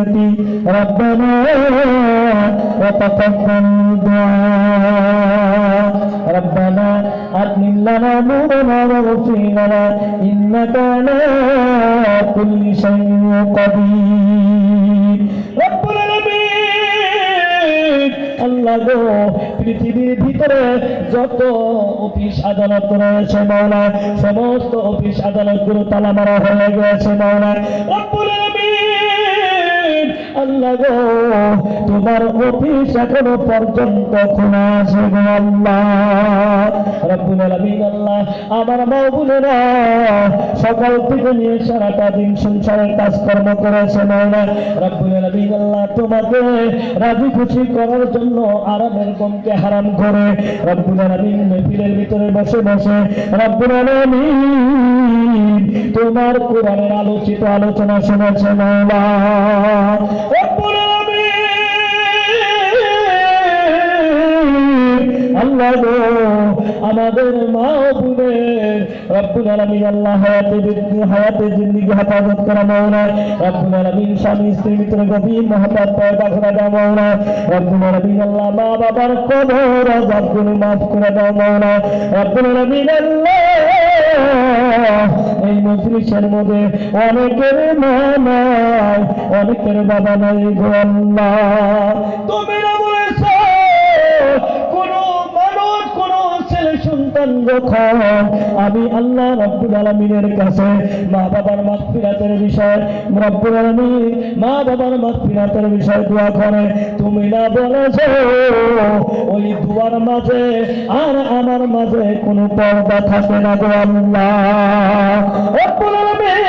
تحيتي ربنا وتقبل دعاء ربنا أتمم لنا نورنا واغفر لنا إنك على كل شيء قدير رب العالمين আল্লাহ গো পৃথিবীর ভিতরে যত অফিস আদালত রয়েছে মাওলা সমস্ত অফিস আদালতগুলো তালা মারা হয়ে গেছে মাওলা রব্বুল আলামিন আল্লাহ গো তোমার অফিস এখনো পর্যন্ত খোলা আছে গো আল্লাহ রব্বুল আলামিন আল্লাহ আমার মা বোনেরা সকাল থেকে নিয়ে সারাটা দিন সংসারের কাজকর্ম করেছে মাওলা রব্বুল আলামিন আল্লাহ তোমাকে রাজি খুশি করার জন্য আরামের গমকে হারাম করে রব্বুল আলামিন মেহফিলের ভিতরে বসে বসে রব্বুল আলামিন তোমার কোরআনের আলোচিত আলোচনা শুনেছে মাওলা রব্বুল আলামিন আল্লাহ গো আমাদের মা বোনের রব্বুল আলামিন আল্লাহ হায়াতে জিন্দেগি হেফাজত করা মাওলা রব্বুল আলামিন স্বামী স্ত্রীর ভিতরে গভীর মহব্বত পয়দা করে দাও মাওলা রব্বুল আলামিন আল্লাহ মা বাবার কবর আযাবগুলো মাফ করে দাও মাওলা রব্বুল আলামিন আল্লাহ এই মজলিসের মধ্যে অনেকের মা নাই অনেকের বাবা নাই গো আল্লাহ তুমি না বলেছো সন্তান যখন আমি আল্লাহ রব্বুল আলামিনের কাছে মা বাবার মাগফিরাতের বিষয় রব্বুল আলামিন মা বাবার মাগফিরাতের বিষয় দোয়া করে তুমি না বলেছো ওই দুয়ার মাঝে আর আমার মাঝে কোনো পর্দা থাকে না গো আল্লাহ রব্বুল আলামিন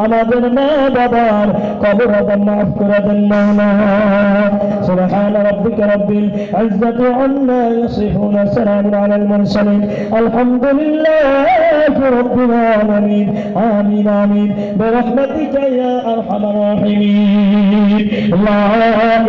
আমাদের মা বাবার কবর আযাব মাফ করে দেন মাওলা সুবহান রাব্বিকা রাব্বিল ইজ্জাতি আম্মা ইয়াসিফুন সালামুন আলাল মুরসালিন আলহামদুলিল্লাহি রাব্বিল আলামিন আমিন আমিন বিরহমাতিকা ইয়া আরহামার রাহিমিন।